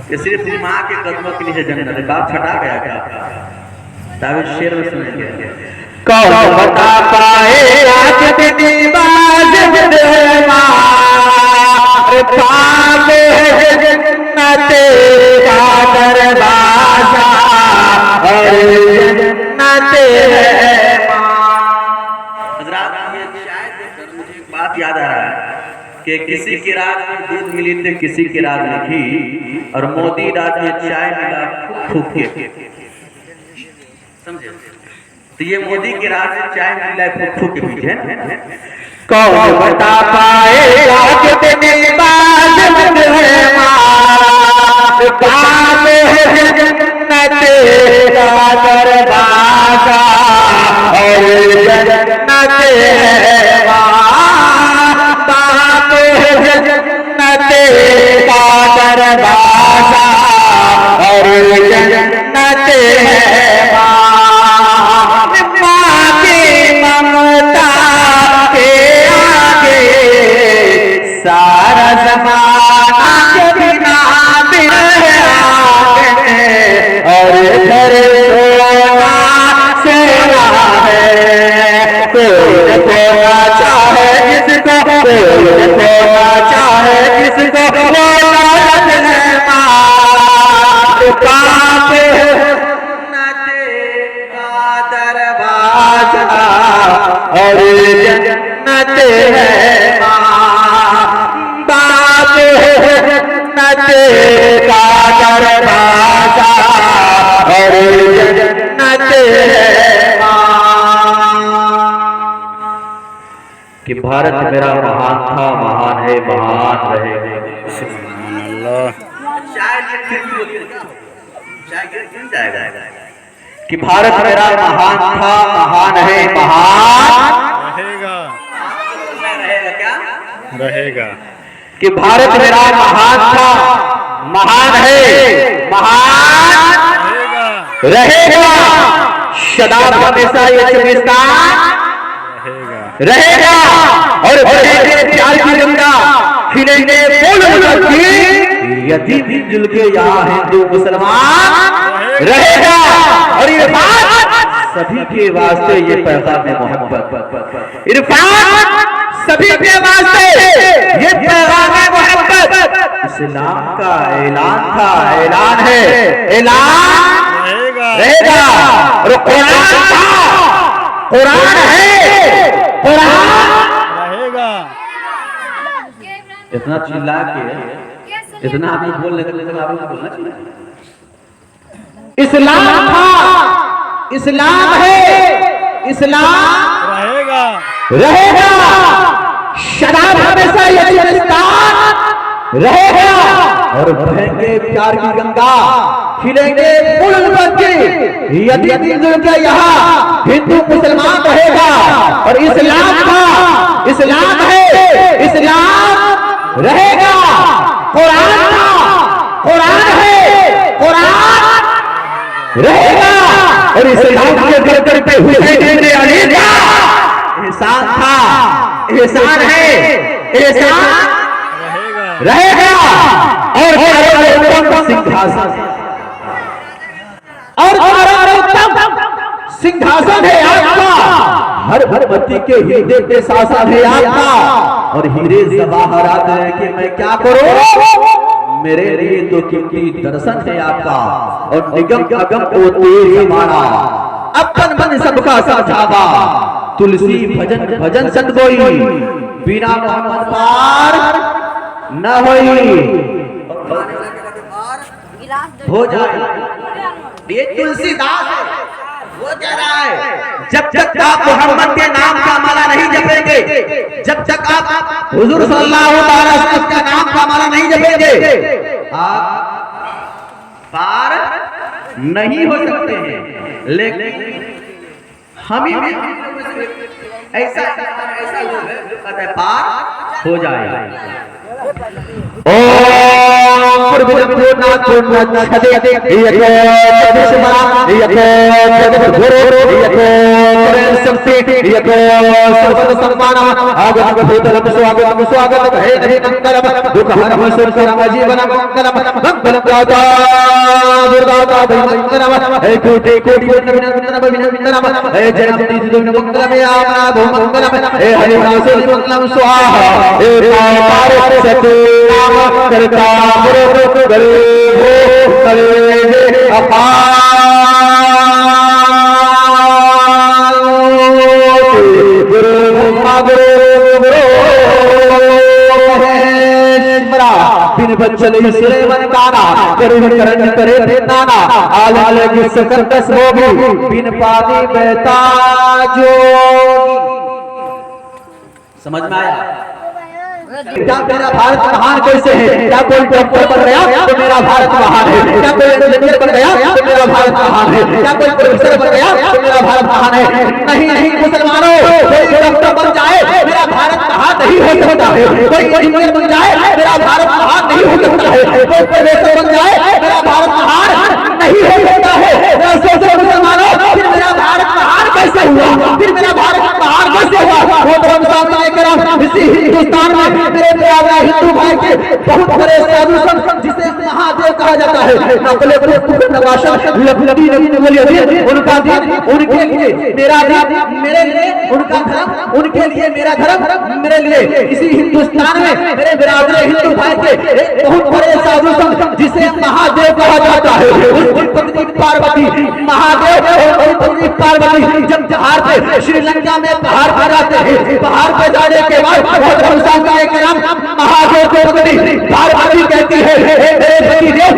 कि सिर्फ माँ के कदमों के नीचे जन्नत है। बात छटा गया क्या? तावे शेर में सुनेंगे। कौन बता पाए आज दिन बाज पावे जन्नत का दरवाजा और जन्नत है माँ। हज़रात ये चाय देखकर मुझे एक बात याद आ रहा है कि किसी की रात में दूध मिली तो किसी की रात में घी, और मोदी रात में चाय मिला फूक के। समझे? तो ये मोदी की रात में चाय मिला फूक के पीछे। कौन बता पाएगा कितने बाज पावे जन्नत का दरवाजा और जन्नत है माँ। पावे जन्नत का दरवाजा और जन्नत है माँ। माँ की ममता के आगे सारा ज़माना के बिना बिन और घर सोना सेना है। कोई खोना चाहे जिसको, कोई खोना चाहे जिसको, वो दौलत है माँ। पावे जन्नत का दरवाजा और जन्नत है माँ। पावे जन्नत का दरवाजा और जन्नत है माँ। कि भारत मेरा महान था, महान है, महान रहेगा। कि भारत मेरा महान था, महान है, महान रहेगा। क्या रहेगा। कि भारत मेरा महान था, महान है, महान रहेगा। रहेगा। सदा हमेशा ये चुनिस्तान रहेगा और बहेंगे प्यार की गंगा, खिलेंगे फूल की। यदि भी जुल के यहाँ हिंदू मुसलमान रहेगा। और ये बात सभी के वास्ते, ये पैगाम मोहब्बत। इरफान सभी के वास्ते ये पैगाम मोहब्बत। इस्लाम का ऐलान था, ऐलान है, ऐलान रहेगा। और कुरान था, कुरान है, कुरान रहेगा। इतना चिल्ला के इतना आदमी बोलने का, लेकिन आपको बोलना चाहिए। इस्लाम था, इस्लाम है, इस्लाम रहेगा। रहेगा। शराब हमेशा ये हिंदुस्तान रहेगा और बहेंगे प्यार की गंगा, खिलेंगे फूल की। यदि दिल के यहाँ हिंदू मुसलमान रहेगा। और इस्लाम था, इस्लाम है, इस्लाम रहेगा। कुरान था, कुरान है, कुरान रहेगा। और इस्लाम के गर्दन पे हुसैन अली का एहसान था, एहसान है, एहसान रहेगा। और सिंहासन, और सिंहासन है आपका। हर भगवती के हृदय के शासन है आपका। और हीरे जवाहरात है कि मैं क्या करूं, मेरे लिए तो कीमती दर्शन है आपका। और निगम अगम को तेज हमारा, अपन मन सबका समझावा। तुलसी भजन भजन सत कोई, बिना मोहम्मद पार न होई हो जाए। ये तुलसीदास है, वो कह रहा है जब तक आप मोहम्मद के नाम का माला नहीं जपेंगे, जब तक आप हुजूर सल्लल्लाहु अलैहि वसल्लम का नाम का माला नहीं जपेंगे, आप पार नहीं हो सकते हैं। लेकिन हम ही ऐसा ऐसा लोग है जो कहता है पार हो जाएगा। शक्ति यतो सर्वत सम्मानम आगत भूतलम स्वागतम स्वागतम हे हरि मंगलम दुःखहरम सुरसरम जीवनम मंगलम मंगलम दाता दुर्दाता मंगलम हे कोटि कोटि मंगलम हे जयति जुन मंगलम यामना भो मंगलम हे हरि वासुदेव मंगलम स्वाहा हे पार सते नाम करता गुरु गले हो गले अपार गुरु बिन बचल इसरे मन काना करुण करण करे नाना आल आल किस करकस मोगी बिन पानी बहता जोगी। समझ में आया? क्या मेरा भारत महान कैसे है? क्या कोई डॉक्टर बन गया तो मेरा भारत महान है? क्या कोई इंजीनियर बन गया तो मेरा भारत महान है? क्या कोई प्रोफेसर बन गया तो मेरा भारत महान है? नहीं नहीं मुसलमानों, कोई डॉक्टर बन जाए मेरा भारत महान नहीं हो सकता है। कोई इंजीनियर बन जाए मेरा भारत महान नहीं हो सकता है। कोई प्रोफेसर बन जाए मेरा भारत महान नहीं हो सकता है। सोचो मुसलमानों, फिर मेरा भारत महान कैसे हुआ? फिर मेरा भारत महान कैसे हुआ? वो तो हम सामने लेकर इसी हिंदुस्तान में मेरे प्यारे हिंदू भाई के बहुत बड़े साधु संत जिसे महादेव कहा जाता है, नकले उनका दिन उनके लिए मेरा दिन, मेरे लिए उनका धर्म, उनके लिए मेरा धर्म, मेरे लिए इसी हिंदुस्तान में मेरे बिरादर हिंदू भाई के बहुत बड़े साधु संत जिसे महादेव कहा जाता है, उनकी पत्नी पार्वती, महादेव और पत्नी पार्वती जब पहाड़ पे श्रीलंका में पहाड़ पर जाते हैं, पहाड़ पे जाने के बाद महादेव को पत्नी पार्वती कहती है, मेरे पति देव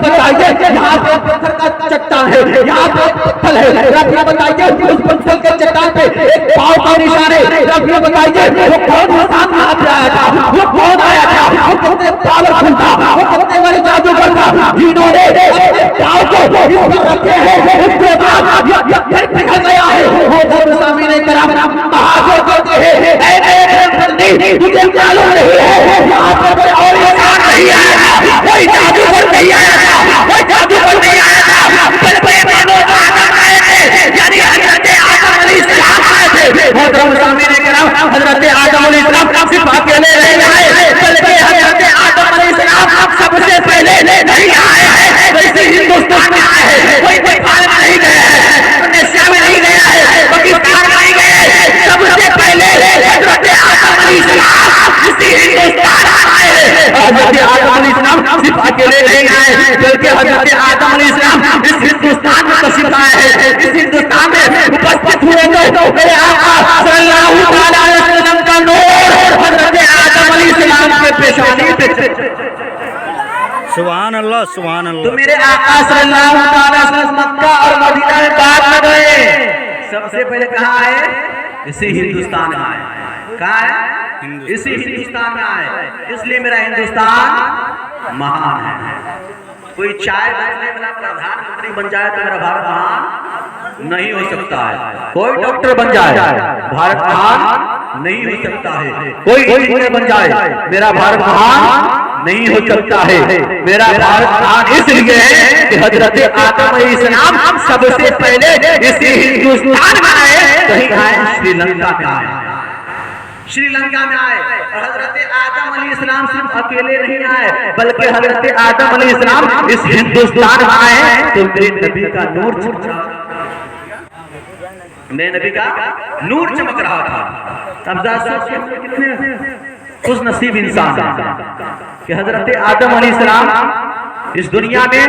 बताइए यहाँ पे पत्थर का चट्टान है, यहाँ पे पत्थर है, रखिए बताइए उस पत्थर के चट्टान पे एक पाँव का निशान है, रखिए बताइए वो कौन इंसान वहाँ पे आया था, वो कौन आया था, वो कितने पावरफुल था, वो कितने बड़े जादूगर था, जिन्होंने अपने पाँव को इस पर रखे हैं, उसके बाद ये निकल गया है। वो धर्म स्वामी ने करा महादेव कहते हैं तुझे मालूम नहीं है यहाँ पर कोई और इंसान नहीं आया था, कोई जादूगर नहीं आया था, कोई जादूगर नहीं आया था, बल्कि मानव आदम आए थे, यानी हजरत आदम अलैहिस्सलाम आए थे। वो धर्म स्वामी ने कहा हजरत आदम अलैहिस्सलाम सिर्फ अकेले नहीं आए, बल्कि हजरत आदम अलैहिस्सलाम सबसे पहले नहीं आए हैं, वैसे हिंदुस्तान में आए हैं, कोई नेपाल नहीं गया है, इंडोनेशिया में नहीं गया है, पाकिस्तान नहीं गए, सबसे पहले हजरत आदम अलैहिस्सलाम इसी हिंदुस्तान आए हैं। हजरत आदम अलैहिस्सलाम सिर्फ अकेले नहीं आए, बल्कि हजरत आदम अलैहिस्सलाम इस हिंदुस्तान में तशरीफ लाए हैं, इस हिंदुस्तान में उपस्थित हुए तो मेरे आका सल्लल्लाहु अलैहि वसल्लम का नूर हजरत आदम अलैहिस्सलाम के पेशानी पे सुभान अल्लाह सुभान तो अल्लाह। मेरे आका सल्लल्लाहु अलैहि वसल्लम मक्का और मदीना में बाद में गए, सबसे पहले कहाँ आए? इसी हिंदुस्तान में आए। कहाँ है? इसी हिंदुस्तान में आए, इसलिए मेरा हिंदुस्तान महान है। कोई चाय बेचने वाला प्रधानमंत्री बन जाए तो मेरा भारत महान नहीं हो सकता है, कोई डॉक्टर बन जाए भारत महान नहीं हो सकता है, कोई इंजीनियर बन जाए मेरा भारत महान नहीं हो सकता है। मेरा भारत महान इसलिए है कि हजरत आदम अलैहिस्सलाम सबसे पहले इसी हिंदुस्तान में आए, कहीं आए श्रीलंका में आए, श्रीलंका में आए। और हजरत आदम अलैहिस्सलाम सिर्फ अकेले नहीं आए, बल्कि हजरत आदम अलैहिस्सलाम इस हिंदुस्तान में आए तो मेरे नबी का नूर चमका, मेरे नबी का नूर चमक रहा था। अब कितने खुश नसीब इंसान कि हजरत आदम अलैहिस्सलाम इस दुनिया में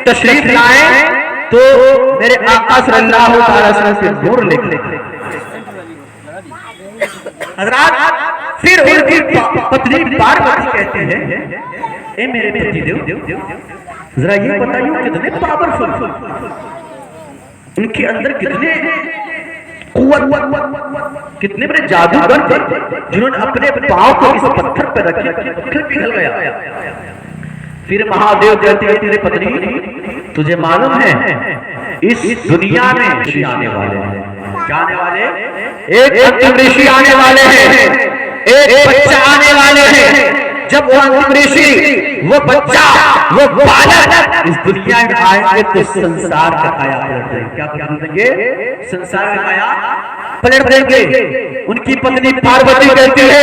तशरीफ लाए तो मेरे आका सल्लल्लाहु अलैहि वसल्लम से नूर लेके हजरत फिर उनकी पत्नी पार्वती कहते हैं, ए मेरे पति देव जरा ये बताइए कितने पावरफुल, उनके अंदर कितने कितने बड़े जादूगर थे जिन्होंने अपने पांव को इस पत्थर पर रखे, पत्थर पिघल गया। फिर महादेव कहते हैं तेरे पत्नी तुझे मालूम है इस दुनिया में ऋषि आने वाले हैं, क्या आने वाले? एक अंतिम ऋषि आने वाले हैं, एक बच्चा आने वाले हैं, जब वो अंतिम ऋषि, वो बच्चा, वो बालक इस दुनिया में आएंगे तो संसार का काया पलट देंगे। क्या पलट देंगे? संसार का काया पलट देंगे। उनकी पत्नी पार्वती कहती है,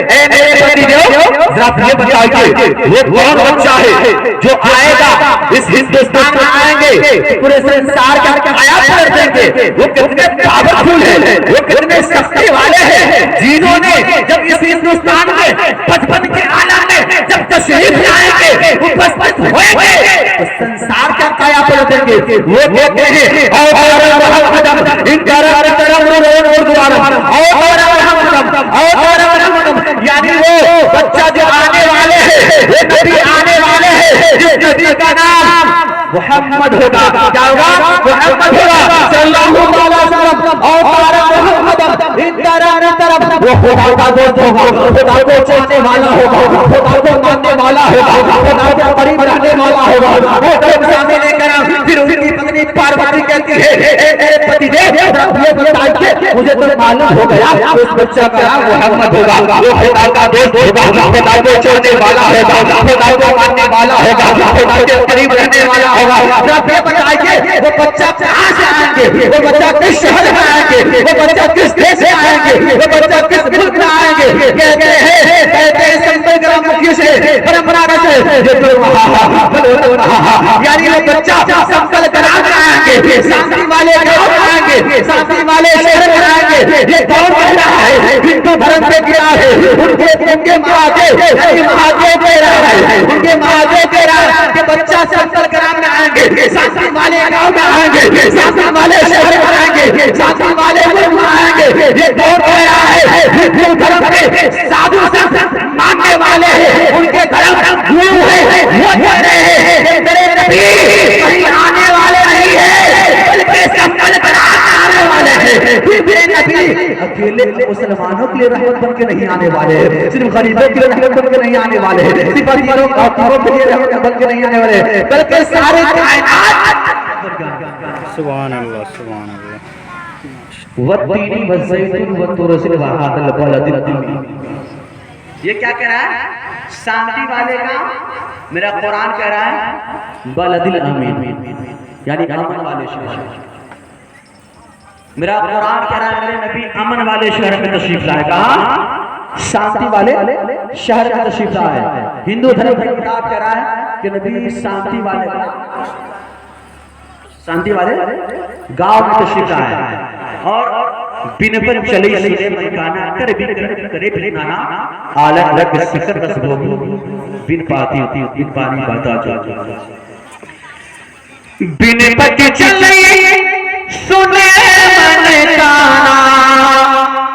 ऐ मेरे पतिदेव, जरा ये बताइए वो कौन बच्चा है जो आएगा इस हिंदुस्तान में आएंगे पूरे संसार का काया पलट देंगे? वो कितने पावरफुल है, वो कितने शक्ति वाले हैं, जिन्होंने जब इस हिंदुस्तान में बचपन के आलम में जब तशरीफ लाएंगे, उपस्थित होंगे तो संसार का काया पलट देंगे। वो कहते हैं यानी वो बच्चा जो आने वाले हैं, वो नबी आने वाले हैं, जिस नबी का नाम मोहम्मद होगा। क्या होगा? मोहम्मद होगा सल्लल्लाहु अलैहि वसल्लम। और मोहम्मद इन तरफ वो खुदा का दोस्त होगा, खुदा को चाहने वाला होगा, खुदा को मानने वाला होगा, खुदा के करीब रहने वाला होगा। वो तरफ सामने लेकर फिर उनकी पत्नी पार्वती कहती है, मेरे पतिदेव, ये बताइए मुझे तो मालूम हो गया उस बच्चा का नाम मोहम्मद होगा, वो खुदा का दोस्त होगा, खुदा को चाहने वाला होगा, खुदा को मानने वाला होगा, खुदा के करीब रहने वाला होगा। ये बताइए वो बच्चा कहाँ से आएंगे, वो बच्चा किस शहर में आएंगे, वो बच्चा किस देश से आएंगे, वो बच्चा किस मुल्क में आएंगे? कहते हैं संत ग्राम मुखी से परंपरागत है, यानी वो बच्चा संकल ग्राम में आएंगे, शांति वाले गाँव में आएंगे, शांति वाले शहर में आएंगे। ये कौन कह रहा है? हिंदू धर्म पे गिरा है, उनके महादेव कह रहा है, उनके महादेव कह रहा है कि बच्चा संकल ग्राम में आएंगे, शांति वाले गाँव में आएंगे, शांति वाले शहर में आएंगे, शांति वाले मुल्क में आएंगे। ये कौन कह रहा है? हिंदू धर्म के साधु संत मानने वाले हैं, उनके धर्म गुरु है, वो कह रहे हैं मेरे नबी कहीं आने वाले नहीं है, बल्कि संकल ग्राम आने वाले हैं। मेरे नबी अकेले मुसलमानों के लिए रहमत बन के नहीं आने वाले हैं, सिर्फ गरीबों के लिए रहमत बन के नहीं आने वाले हैं, सिर्फ अमीरों के लिए रहमत बन के नहीं आने वाले, बल्कि सारे कायनात। सुभान अल्लाह, सुभान अल्लाह। वत्तीनी वज़ैतून वत्तूरसिल वहादल बलदिल अमीन। ये क्या कह रहा है? शांति वाले का मेरा कुरान कह रहा है बलदिल अमीन, यानी अमन वाले शहर। मेरा कुरान कह रहा है मेरे नबी अमन वाले शहर में तशरीफ लाए। कहा? शांति वाले शहर में तशरीफ लाए। हिंदू धर्म की किताब कह रहा है कि नबी शांति वाले गांव में तशरीफ लाए और बिन पर चले सुने मकाना कर भी करे भी नाना आला लग सकत रस भोगी बिन पाती होती इन पानी बाता जो बिन पर चले सुने मकाना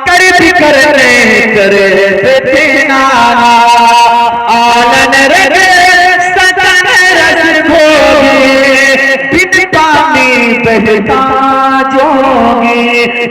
कर भी करे थे नाना आलन रग सकत रस भोगी बिन पानी बहता जोगी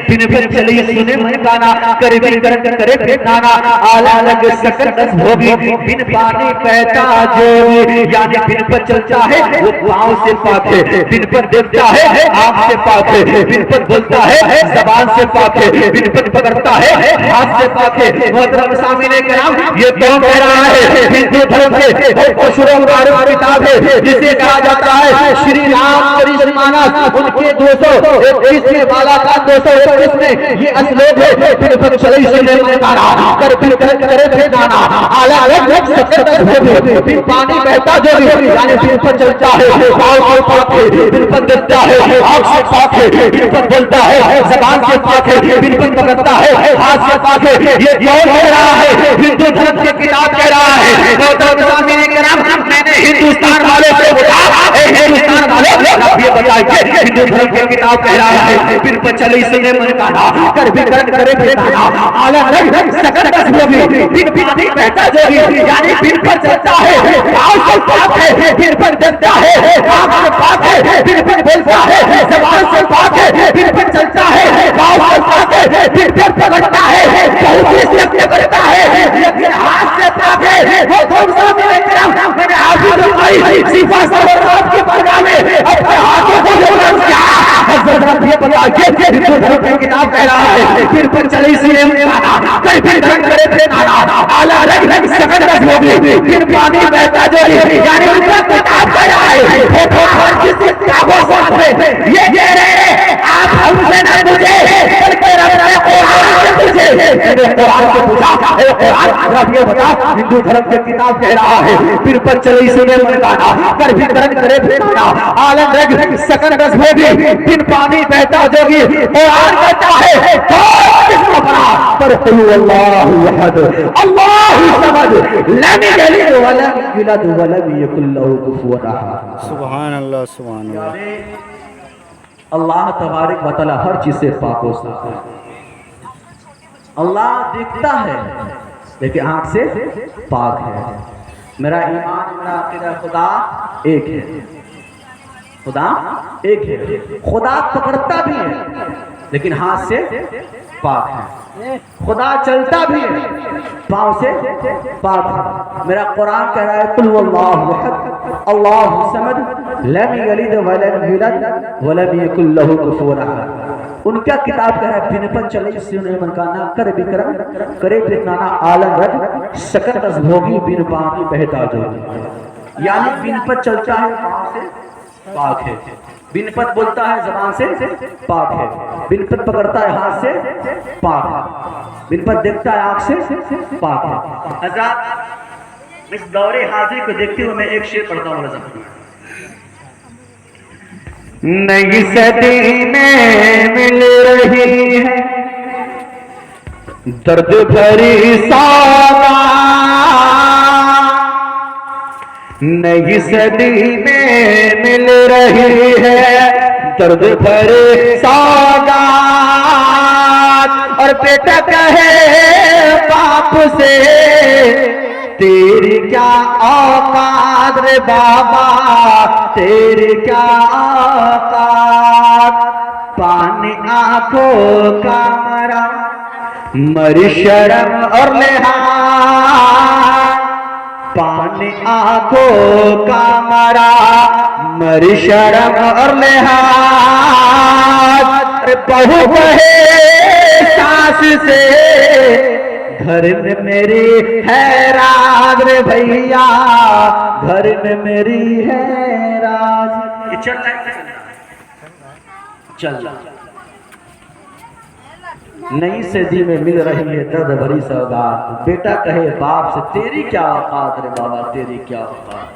बिन पर चली सुने मन गाना कर भी करे नाना आला लग सकत होगी बिन पानी बहता जोगी। यानी बिन पर चलता है वो पाँव से पाक है, बिन पर देखता है आँख से पाक है, बिन पर बोलता है जबान से पाक है, बिन पर पकड़ता है हाथ से पाक है। मोहतरम सामने कराम, ये कौन कह रहा है? हिंदू धर्म के किताब है जिसे कहा जाता है श्री राम मानस, उनके 221 वाला का 221 में ये श्लोक है। फिर पर चले सुने मकाना कर फिर करे थे नाना आला अलग सकत होगी फिर पानी बहता जो यानी फिर पर चलता है पाँव से पाक है, फिर पर देखता है आँख से पाक है, फिर पर बोलता है जबान से पाक है, फिर पर पकड़ता है हाथ से पाक है। ये कौन कह रहा है? हिंदू धर्म की किताब कह रहा है। मैंने हिंदुस्तान वाले से बोला, हिंदुस्तान वाले ये बताइए हिंदू धर्म की किताब कह रहा है फिर पर चले सुने मन गाना कर भी करे थे नाना आला अलग सकत होगी फिर पानी बहता जोगी। यानी फिर पर चलता है पाँव से पाक है, फिर पर देखता है आँख से पाक है, फिर पर बोलता है जबान से पाक है, फिर पर चलता है पाँव से पाक है, फिर पर पकड़ता है बहुत ही सत्य करता है, लेकिन हाथ से पाक है। वो कौन सा मेरे करम मैंने हाजिर आई सिफा सरवरात के परगाह में अपने हाथों को जोड़ क्या हज़रत ये बताइए हिंदू धर्म की किताब कह रहा है फिर पर चले सुने गाना कर फिर धर्म करे थे नाना आला अलग सकत होगी फिर पानी बहता जो यानी उनका किताब पढ़ा है किसी कागों से ये कह रहे आप हमसे न पूछे बल्कि अपने कुरान से पूछा। कुरान ये बता हिंदू धर्म की किताब कह रहा है फिर पर चले सुने मन गाना कर भी दर्द करे फिरना आलम रग सकन रस होगी फिर पानी बहता जोगी कुरान कहता है किसको बना पर अल्लाहु अहद अल्लाहु समद लम यलिद वलम यूलद वलम यकुल लहू कुफुवन अहद। सुभान अल्लाह सुभान अल्लाह। अल्लाह तबारक व तआला हर चीज से पाक व साफ है। अल्लाह दिखता है लेकिन आंख से पाक है। मेरा ईमान मेरा अकीदा खुदा एक है, खुदा एक है। खुदा पकड़ता भी है लेकिन हाथ से पाक है। खुदा चलता भी है पाँव से पाक है। मेरा कुरान कह रहा है कुल वल्लाहु अहद अल्लाहु समद लम यलिद वलम यूलद वलम यकुल लहू कुफुवन अहद। उनका किताब कह रहा है बिन पर चले सुने मन का ना कर विक्रम करे फितनाना आलम रज सकन रस भोगी बिन पानी बहता जोगी। यानी बिन पर चलता है पाँव से पाक है, बिनपत बोलता है जबान से पाक है, बिनपत पकड़ता है हाथ से पाक है, बिनपत देखता है आंख से पाक है। हज़रात इस दौरे हाजिर को देखते हुए मैं एक शेर पढ़ता हूँ रज़ा। नई सदी में मिल रही है दर्द भरी सौगात, नई सदी में मिल रही है दर्द भरी सौगात। और बेटा कहे बाप से तेरी क्या औकात रे बाबा तेरी क्या औकात। पानी आंखों का मरा मरी शर्म और लिहाज, पानी आंखों का मरा मरी शर्म और लिहाज। बहू कहे सास से घर में मेरी है राज रे भैया घर में मेरी है राज। ये चल रहा है नई सदी में मिल रही है दर्द भरी सौगात। बेटा कहे बाप से तेरी क्या औकात रे बाबा तेरी क्या औकात।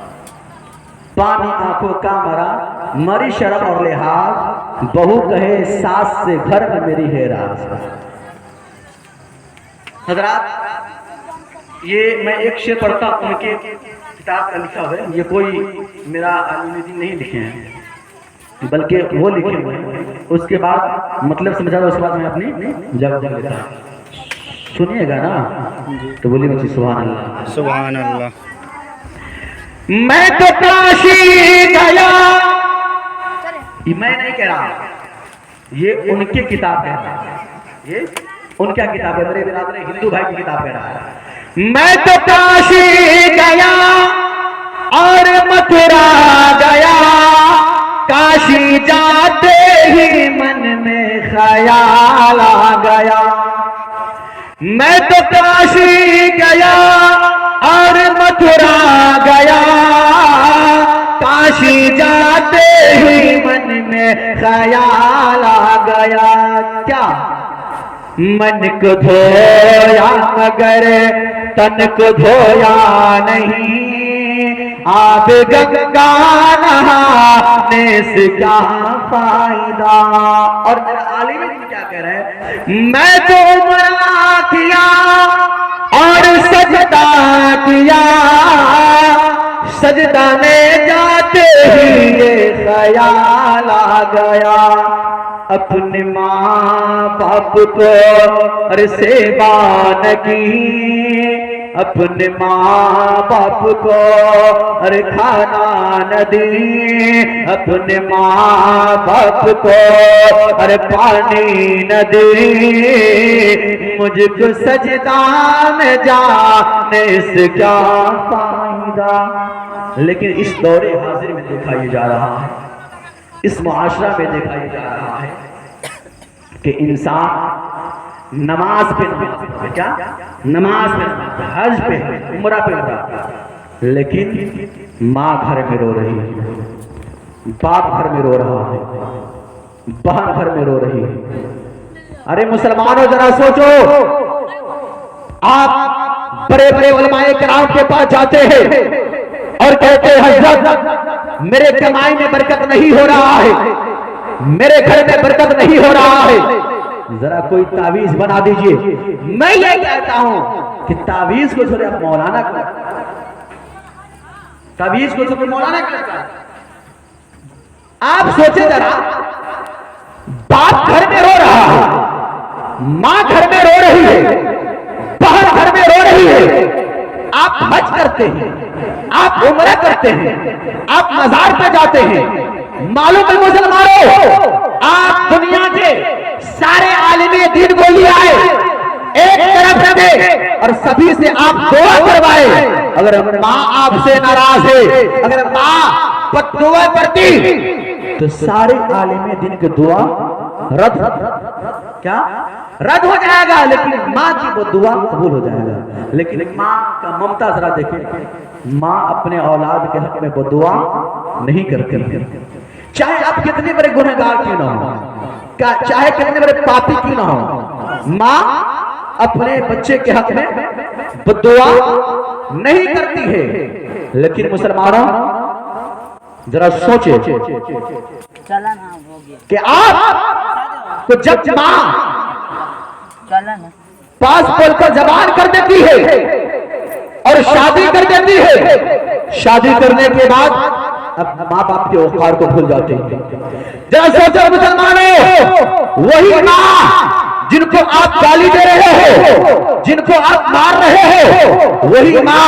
पानी आंखों का मरा मरी शर्म और लिहाज, बहू कहे सास से घर में मेरी है राज। हजरात ये मैं एक शेर पढ़ता हूँ उनके किताब का लिखा हुआ है। ये कोई मेरा आलिम नहीं लिखे हैं बल्कि वो लिखे हुए हैं। उसके बाद मतलब समझा उसके बाद मैं अपनी जवाब लेता हूँ। सुनिएगा ना तो बोलिए बच्ची सुभान अल्लाह सुभान अल्लाह। मैं तो काशी गया, मैं नहीं कह रहा, ये उनके किताब कह रहा है, ये उनका किताब है, मेरे बिरादर हिंदू भाई की किताब कह रहा है। मैं तो काशी गया और मथुरा गया, काशी जाते ही मन में ख्याल आ गया। मैं तो काशी गया और मथुरा गया, काशी जाते ही मन में ख्याल आ गया। क्या मन को धोया मगर तन को धोया नहीं, आप गंगा नहाने से क्या फायदा। और आलिम क्या कह रहे हैं, मैं तो उम्रा किया और सजदा किया, सजदा में जाते ही ये ख्याल आ गया। अपने माँ बाप को अरे सेवा न की, अपने माँ बाप को अरे खाना न दी, अपने माँ बाप को अरे पानी न दी, मुझको सजदा में जाने से क्या फायदा। लेकिन इस दौरे हाजिर में देखा ही जा रहा है, इस मुआशरा में देखा ही जा रहा है कि इंसान नमाज पे नमाज, क्या नमाज पे नमाज, हज पे, उम्रा पे उम्रा, लेकिन माँ घर में रो रही है, बाप घर में रो रहा है, बहन घर में रो रही है। अरे मुसलमानों जरा सोचो, आप बड़े बड़े उलमाए किराम के पास जाते हैं और कहते हैं हजरत मेरे कमाई में बरकत नहीं हो रहा है, मेरे घर में बरकत नहीं हो रहा है, जरा कोई तावीज बना दीजिए। मैं ये कहता हूं कि तावीज को छोड़े आप मौलाना को, तावीज को छोड़े मौलाना को। आप सोचे जरा, बाप घर में रो रहा है, माँ घर में रो रही है, बहन घर में रो रही है, आप हज करते हैं, आप उम्रा करते हैं, आप मजार पे जाते हैं, मालूम है मुसलमानों, आप दुनिया के सारे आलिमे दीन को ले आए, एक तरफ रखे और सभी से आप दुआ करवाए। अगर माँ आपसे नाराज है, अगर माँ बद्दुआ करती तो सारे आलिमे दीन की दुआ रद्द, क्या रद्द हो जाएगा, लेकिन माँ की वो दुआ कबूल हो जाएगा। लेकिन माँ का ममता जरा देखें, माँ अपने औलाद के हक में वो दुआ नहीं करती, चाहे आप कितने बड़े गुनहगार क्यों ना हो, चाहे कितने बड़े पापी क्यों ना हो, माँ अपने बच्चे के हक में बद्दुआ नहीं करती है। लेकिन मुसलमानों जरा सोचे कि आप तो जब माँ पास बोलकर जबान कर देती है और शादी कर देती है, शादी करने के बाद अब माँ बाप के औकार को भूल जाते हैं। जरा सोचो मुसलमानों, वही माँ जिनको आप गाली दे रहे हो, जिनको आप मार रहे हो, वही माँ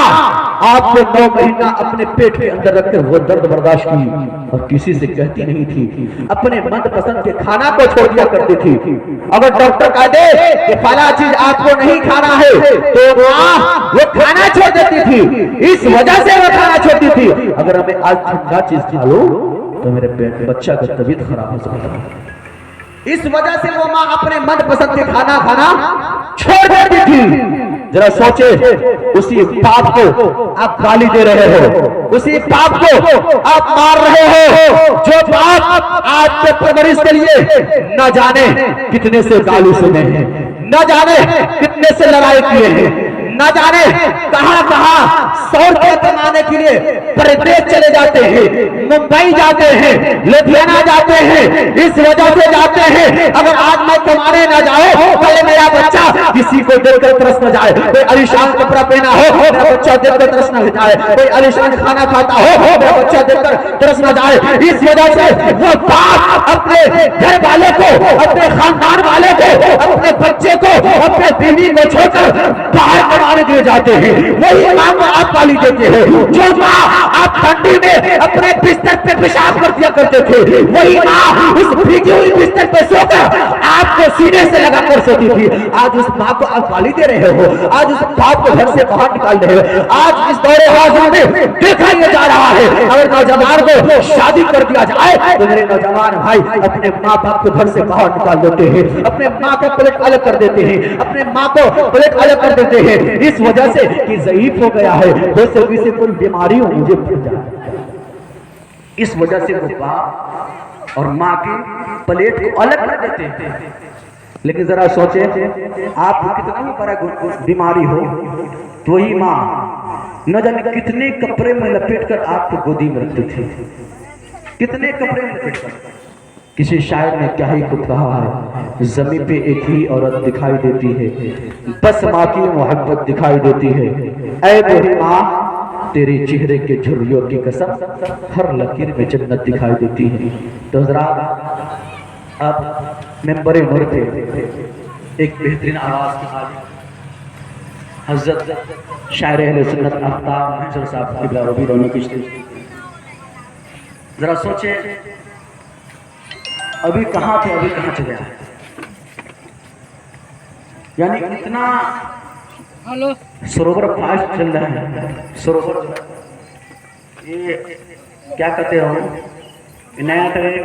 आपको 9 महीना अपने पेट के अंदर रखकर वो दर्द बर्दाश्त की और किसी से कहती नहीं थी, अपने मनपसंद के खाना को छोड़ दिया करती थी। अगर डॉक्टर कह दे कि फला चीज आपको नहीं खाना है तो माँ वो खाना छोड़ देती थी, इस वजह से वो खाना छोड़ती थी। अगर हमें आज ठंडा चीज खा लो तो मेरे पेट बच्चा का तबीयत खराब हो सकता है, इस वजह से वो माँ अपने मनपसंद के खाना खाना छोड़ देती थी। जरा सोचे, उसी बाप को आप गाली दे रहे हो, उसी बाप को आप मार रहे हो, जो बाप आपके परवरिश के लिए न जाने कितने से गाली सुने हैं, न जाने कितने से लड़ाई किए हैं, न जाने कहां कहां 100 रुपए कमाने के लिए परदेश चले जाते हैं, मुंबई जाते हैं, लुधियाना जाते हैं, इस वजह से जाते हैं अगर आज मैं कमाने ना जाऊं कल मेरा बच्चा किसी को देखकर तरस न जाए, कोई आलीशान कपड़ा पहना हो मेरा बच्चा देखकर तरस न जाए, कोई आलीशान खाना खाता हो मेरा बच्चा देखकर तरस न जाए। इस वजह से वो बाप अपने घर वाले को, अपने खानदान वाले को, अपने बच्चे को, अपने बीवी को छोड़कर बाहर दिए जाते हैं। वही माँ को आप गाली देते हो, जो माँ आप ठंडी में अपने बिस्तर पे पेशाब कर दिया करते थे, वही माँ उस भीगी हुई बिस्तर पे सोकर आपको सीने से लगाकर सोती थी। आज उस माँ को आप गाली दे रहे हो, आज उस बाप को घर से बाहर निकाल रहे हो। आज इस दौरे हाजिर में देखा यह जा रहा है, अगर नौजवान को शादी कर दिया जाए तो मेरे नौजवान भाई अपने माँ बाप को घर से बाहर निकाल देते हैं, अपने माँ को प्लेट अलग कर देते हैं, अपने माँ को प्लेट अलग कर देते हैं, इस वजह से कि ज़ईफ हो गया है, हो सकती से कोई बीमारी हो मुझे फूट जाए। इस वजह से वो बाप और माँ की प्लेट को अलग कर देते हैं। लेकिन जरा सोचे, आप कितना भी बड़ा बीमारी हो तो वही माँ न जाने कितने कपड़े में लपेट कर आपको गोदी में रखती थी, कितने कपड़े में लपेट कर। किसी शायर ने क्या ही कुछ कहा है, जमीन पे एक ही औरत दिखाई देती है, बस माँ की मोहब्बत दिखाई देती है। ऐ मेरी माँ तेरे चेहरे के झुर्रियों की कसम, हर लकीर में जन्नत दिखाई देती है। तो हज़रात, अब मेंबर नूर थे एक बेहतरीन आवाज के साथ हज़रत शायर अहले सुन्नत आफ्ताब मंसूर साहब की बिलावरी रोने की स्टेज। जरा सोचे, अभी कहाँ थे, अभी कहाँ चले आए। यानी इतना सरोवर फास्ट चल रहा है, सरोवर ये क्या कहते हो, नया ट्रेन